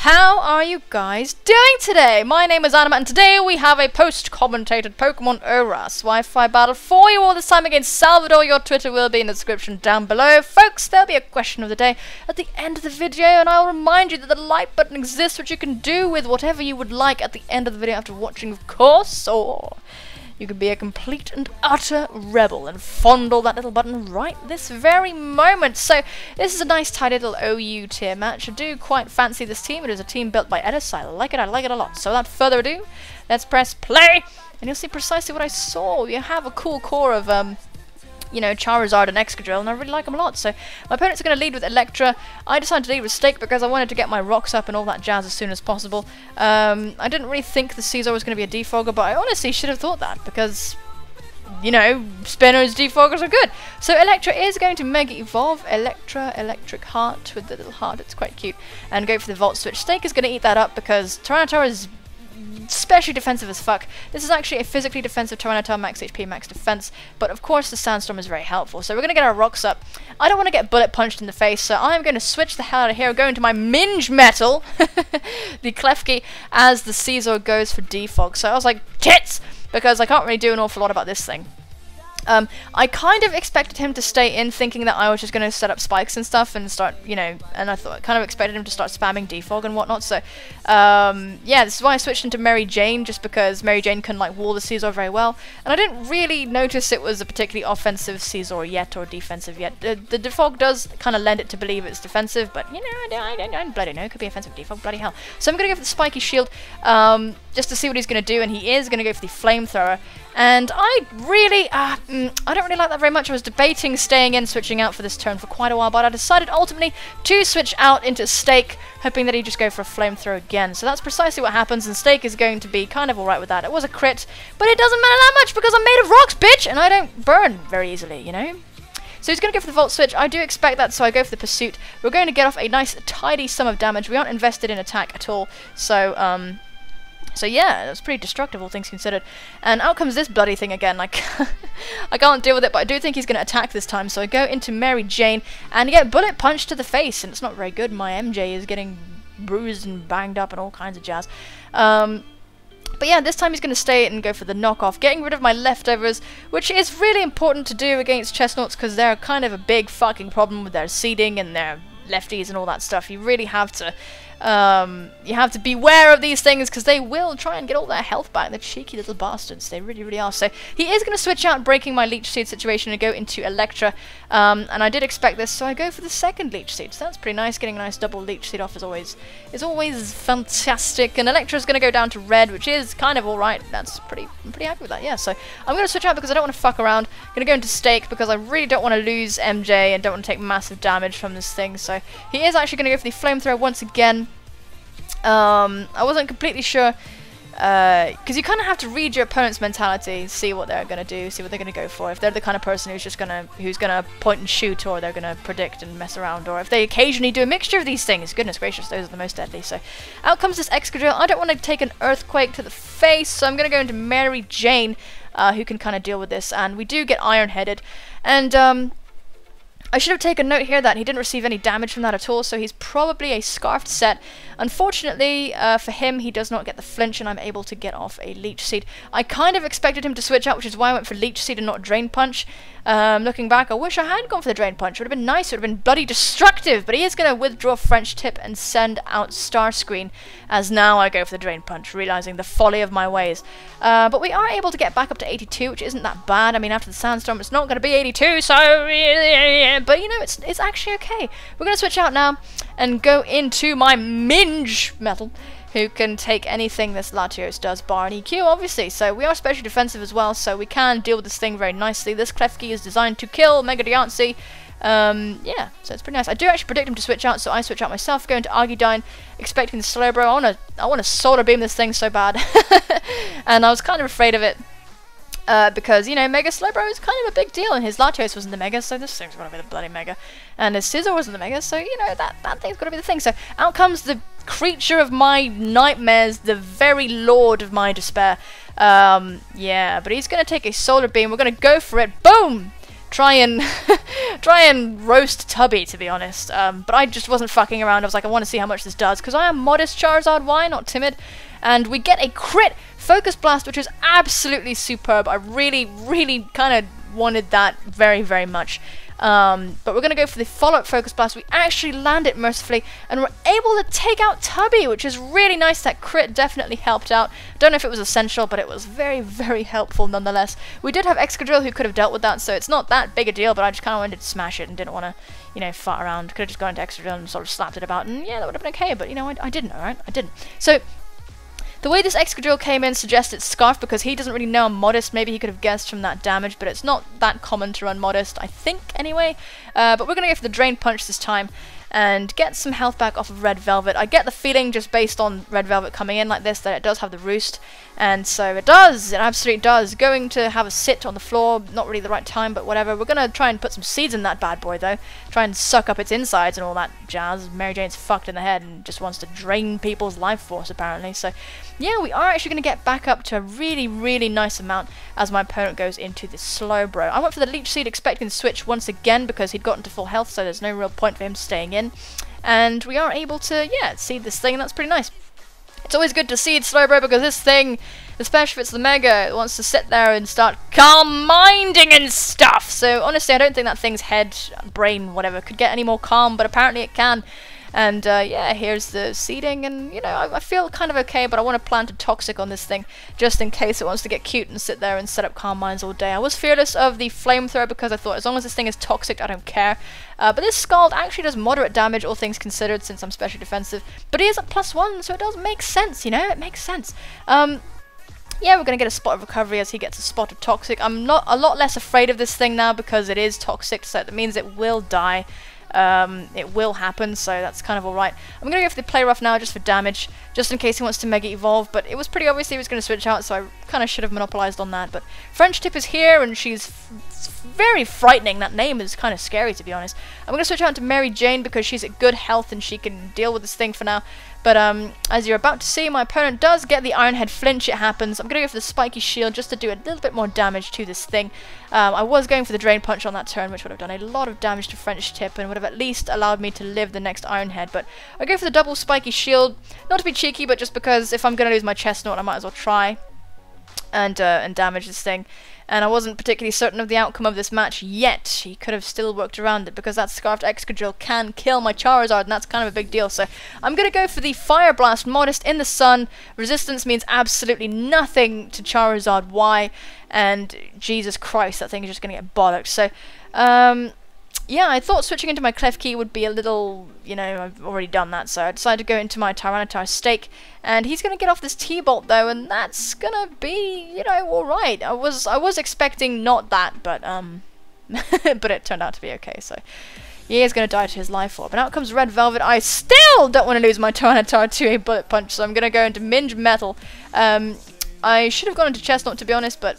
How are you guys doing today? My name is Anima and today we have a post-commentated Pokemon ORAS Wi-Fi battle for you all this time against Salvador. Your Twitter will be in the description down below. Folks, there'll be a question of the day at the end of the video and I'll remind you that the like button exists, which you can do with whatever you would like at the end of the video after watching, of course, or you could be a complete and utter rebel and fondle that little button right this very moment. So this is a nice tidy little OU tier match. I do quite fancy this team. It is a team built by Edis. I like it a lot. So without further ado, let's press play and you'll see precisely what I saw. You have a cool core of you know, Charizard and Excadrill, and I really like them a lot. So my opponents are going to lead with Electra. I decided to lead with Stake because I wanted to get my rocks up and all that jazz as soon as possible. I didn't really think the Caesar was going to be a defogger, but I honestly should have thought that because, you know, spinners, defoggers are good. So Electra is going to Mega Evolve Electra, Electric Heart with the little heart, it's quite cute, and go for the Volt Switch. Stake is going to eat that up because Tyranitar is especially defensive as fuck. This is actually a physically defensive Tyranitar, max HP, max defense, but of course the Sandstorm is very helpful. So we're going to get our rocks up. I don't want to get bullet punched in the face, so I'm going to switch the hell out of here, go into my Minge Metal, the Klefki, as the Caesar goes for defog. So I was like, tits! Because I can't really do an awful lot about this thing. I kind of expected him to stay in thinking that I was just going to set up spikes and stuff and start, you know, and I kind of expected him to start spamming defog and whatnot, so, yeah, this is why I switched into Mary Jane, just because Mary Jane can, like, wall the Caesar very well, and I didn't really notice it was a particularly offensive Caesar yet, or defensive yet. The defog does kind of lend it to believe it's defensive, but, you know, I don't bloody know, it could be offensive defog, bloody hell. So I'm going to go for the spiky shield, just to see what he's going to do, and he is going to go for the flamethrower. And I really, I don't really like that very much. I was debating staying in, switching out for this turn for quite a while, but I decided ultimately to switch out into Stake, hoping that he'd just go for a flamethrower again. So that's precisely what happens, and Stake is going to be kind of alright with that. It was a crit, but it doesn't matter that much because I'm made of rocks, bitch, and I don't burn very easily, you know? So he's going to go for the Volt Switch. I do expect that, so I go for the Pursuit. We're going to get off a nice, tidy sum of damage. We aren't invested in attack at all, so, so yeah, it was pretty destructive, all things considered. And out comes this bloody thing again. Like, I can't deal with it, but I do think he's going to attack this time. So I go into Mary Jane and get bullet punched to the face, and it's not very good. My MJ is getting bruised and banged up and all kinds of jazz. But yeah, this time he's going to stay and go for the knockoff, getting rid of my leftovers, which is really important to do against Chestnuts because they're kind of a big fucking problem with their seeding and their lefties and all that stuff. You really have to beware of these things because they will try and get all their health back. The cheeky little bastards, they really, really are. So he is going to switch out, breaking my Leech Seed situation, and go into Electra. And I did expect this, so I go for the second Leech Seed. So that's pretty nice. Getting a nice double Leech Seed off is always fantastic. And Electra's going to go down to red, which is kind of alright. I'm pretty happy with that. Yeah. So I'm going to switch out because I don't want to fuck around. I'm going to go into Stake because I really don't want to lose MJ and don't want to take massive damage from this thing. So he is actually going to go for the Flamethrower once again. I wasn't completely sure, because you kind of have to read your opponent's mentality, see what they're going to do, see what they're going to go for. If they're the kind of person who's gonna point and shoot, or they're going to predict and mess around, or if they occasionally do a mixture of these things. Goodness gracious, those are the most deadly. So out comes this Excadrill. I don't want to take an Earthquake to the face, so I'm going to go into Mary Jane, who can kind of deal with this, and we do get Iron-Headed, and I should have taken note here that he didn't receive any damage from that at all, so he's probably a Scarfed set. Unfortunately, for him, he does not get the flinch, and I'm able to get off a Leech Seed. I kind of expected him to switch out, which is why I went for Leech Seed and not Drain Punch. Looking back, I wish I had gone for the Drain Punch. It would have been nice, it would have been bloody destructive, but he is going to withdraw French Tip and send out Starscreen, as now I go for the Drain Punch, realizing the folly of my ways. But we are able to get back up to 82, which isn't that bad. I mean, after the Sandstorm, it's not going to be 82, so but you know, it's actually okay. We're going to switch out now and go into my Minge Metal, who can take anything this Latios does, bar an EQ, obviously. So we are specially defensive as well, so we can deal with this thing very nicely. This Klefki is designed to kill Mega Diancie. Yeah, so it's pretty nice. I do actually predict him to switch out, so I switch out myself, go into Argidine, expecting the Slowbro. I want to Solar Beam this thing so bad. And I was kind of afraid of it. Because, you know, Mega Slowbro is kind of a big deal, and his Latios wasn't the Mega, so this thing's gonna be the bloody Mega. And his Scizor wasn't the Mega, so, you know, that thing's gonna be the thing. So out comes the creature of my nightmares, the very lord of my despair. Yeah, but he's gonna take a Solar Beam. We're gonna go for it. Boom! try and try and roast Tubby, to be honest. But I just wasn't fucking around. I was like, I want to see how much this does, because I am modest Charizard. Why not timid? And we get a crit Focus Blast, which is absolutely superb. I really, really kind of wanted that very, very much. But we're going to go for the follow-up Focus Blast. We actually land it mercifully, and we're able to take out Tubby, which is really nice. That crit definitely helped out. Don't know if it was essential, but it was very, very helpful nonetheless. We did have Excadrill who could have dealt with that, so it's not that big a deal, but I just kind of wanted to smash it and didn't want to, you know, fart around. Could have just gone into Excadrill and sort of slapped it about, and yeah, that would have been okay, but, you know, I didn't, alright? I didn't. So, the way this Excadrill came in suggests it's Scarf, because he doesn't really know I'm Modest. Maybe he could have guessed from that damage, but it's not that common to run Modest, I think, anyway. But we're going to go for the Drain Punch this time and get some health back off of Red Velvet. I get the feeling, just based on Red Velvet coming in like this, that it does have the Roost. And so it does, it absolutely does. Going to have a sit on the floor, not really the right time, but whatever. We're going to try and put some seeds in that bad boy, though. Try and suck up its insides and all that jazz. Mary Jane's fucked in the head and just wants to drain people's life force, apparently. So, yeah, we are actually going to get back up to a really, really nice amount as my opponent goes into the Slowbro. I went for the Leech Seed, expecting to switch once again because he'd gotten to full health, so there's no real point for him staying in. And we are able to, yeah, seed this thing, and that's pretty nice. It's always good to seed Slowbro, because this thing, especially if it's the Mega, it wants to sit there and start calm minding and stuff. So honestly, I don't think that thing's head, brain, whatever, could get any more calm, but apparently it can. And yeah, here's the seeding, and you know, I feel kind of okay, but I want to plant a Toxic on this thing, just in case it wants to get cute and sit there and set up Calm Minds all day. I was fearless of the Flamethrower, because I thought as long as this thing is Toxic, I don't care. But this Scald actually does moderate damage, all things considered, since I'm special defensive. But he is at +1, so it does make sense, you know, it makes sense. Yeah, we're going to get a Spot of Recovery as he gets a Spot of Toxic. I'm not a lot less afraid of this thing now, because it is Toxic, so that means it will die. It will happen, so that's kind of alright. I'm going to go for the Play Rough now, just for damage, just in case he wants to Mega Evolve, but it was pretty obvious he was going to switch out, so I kind of should have monopolized on that. But French Tip is here, and she's very frightening. That name is kind of scary, to be honest. I'm going to switch out to Mary Jane, because she's at good health, and she can deal with this thing for now. But as you're about to see, my opponent does get the Iron Head flinch. It happens. I'm going to go for the Spiky Shield just to do a little bit more damage to this thing. I was going for the Drain Punch on that turn, which would have done a lot of damage to French Tip and would have at least allowed me to live the next Iron Head. But I go for the double Spiky Shield, not to be cheeky, but just because if I'm going to lose my Chestnut, I might as well try and damage this thing. And I wasn't particularly certain of the outcome of this match yet. He could have still worked around it, because that Scarfed Excadrill can kill my Charizard, and that's kind of a big deal. So I'm going to go for the Fire Blast, Modest in the sun. Resistance means absolutely nothing to Charizard. Why? And Jesus Christ, that thing is just going to get bollocked. So, yeah, I thought switching into my Klefki would be a little, you know, I've already done that, so I decided to go into my Tyranitar Stake, and he's going to get off this T-Bolt, though, and that's going to be, you know, alright. I was expecting not that, but, but it turned out to be okay, so he is going to die to his Life Orb. And out comes Red Velvet. I still don't want to lose my Tyranitar to a Bullet Punch, so I'm going to go into Minge Metal. I should have gone into Chestnut, to be honest, but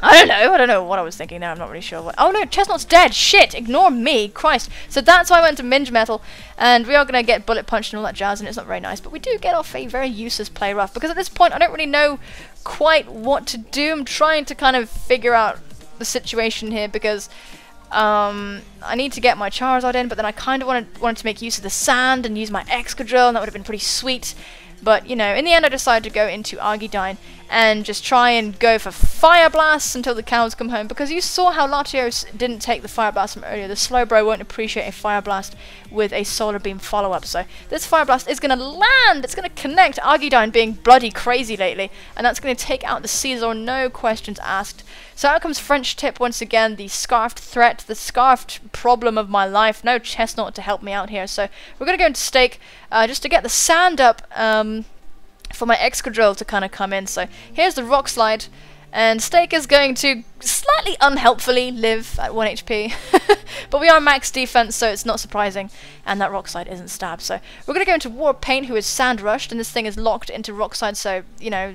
I don't know what I was thinking there, I'm not really sure what. Oh no, Chestnut's dead, shit, ignore me, Christ. So that's why I went to Minge Metal, and we are going to get Bullet Punched and all that jazz, and it's not very nice, but we do get off a very useless Play Rough, because at this point I don't really know quite what to do. I'm trying to kind of figure out the situation here, because I need to get my Charizard in, but then I kind of wanted to make use of the sand and use my Excadrill, and that would have been pretty sweet. But, you know, in the end I decided to go into Argidine and just try and go for Fire Blast until the cows come home, because you saw how Latios didn't take the Fire Blast from earlier. The Slowbro won't appreciate a Fire Blast with a Solar Beam follow-up, so this Fire Blast is going to land! It's going to connect, Argidine being bloody crazy lately, and that's going to take out the Caesar, no questions asked. So out comes French Tip once again, the Scarfed threat, the Scarfed problem of my life. No Chestnut to help me out here, so we're going to go into Stake just to get the sand up for my Excadrill to kind of come in. So here's the Rock Slide, and Stake is going to slightly unhelpfully live at 1 HP. But we are max defense, so it's not surprising, and that Rock Slide isn't stabbed. So we're going to go into War Paint, who is Sand Rushed, and this thing is locked into Rock Slide, so, you know,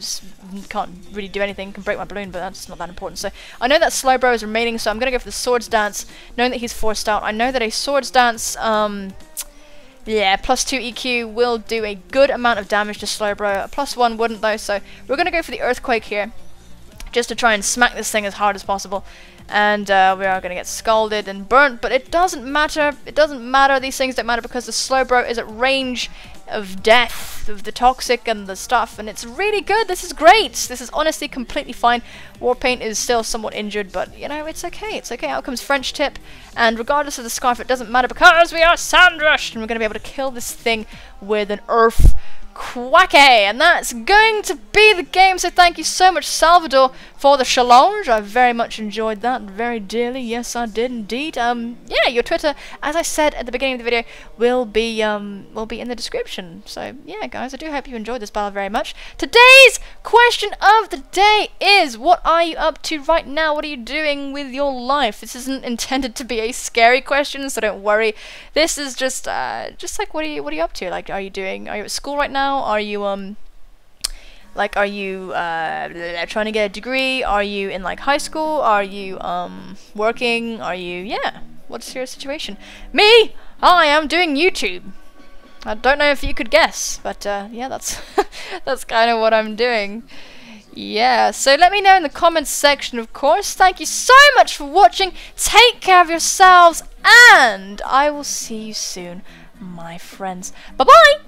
can't really do anything, can break my balloon, but that's not that important. So I know that Slowbro is remaining, so I'm going to go for the Swords Dance, knowing that he's forced out. I know that a Swords Dance, yeah, +2 EQ will do a good amount of damage to Slowbro. A +1 wouldn't, though, so we're going to go for the Earthquake here, just to try and smack this thing as hard as possible. and we are gonna get scalded and burnt, but it doesn't matter. It doesn't matter. These things don't matter because the Slowbro is at range of death, of the toxic and the stuff, and it's really good. This is great. This is honestly completely fine. Warpaint is still somewhat injured, but you know, it's okay. It's okay. Out comes French Tip, and regardless of the scarf, it doesn't matter because we are sand rushed, and we're gonna be able to kill this thing with an Earth Quacky, and that's going to be the game. So thank you so much, Salvador, for the challenge. I very much enjoyed that, very dearly. Yes, I did indeed. Yeah, your Twitter, as I said at the beginning of the video, will be in the description. So yeah, guys, I do hope you enjoyed this battle very much. Today's question of the day is: what are you up to right now? What are you doing with your life? This isn't intended to be a scary question, so don't worry. This is just like what are you up to? Like, are you at school right now? Are you like, are you trying to get a degree? Are you in like high school? Are you working? Are you, yeah, what's your situation? Me, I am doing YouTube. I don't know if you could guess, but yeah, that's that's kind of what I'm doing. Yeah, so let me know in the comments section, of course. Thank you so much for watching. Take care of yourselves, and I will see you soon, my friends. Bye bye.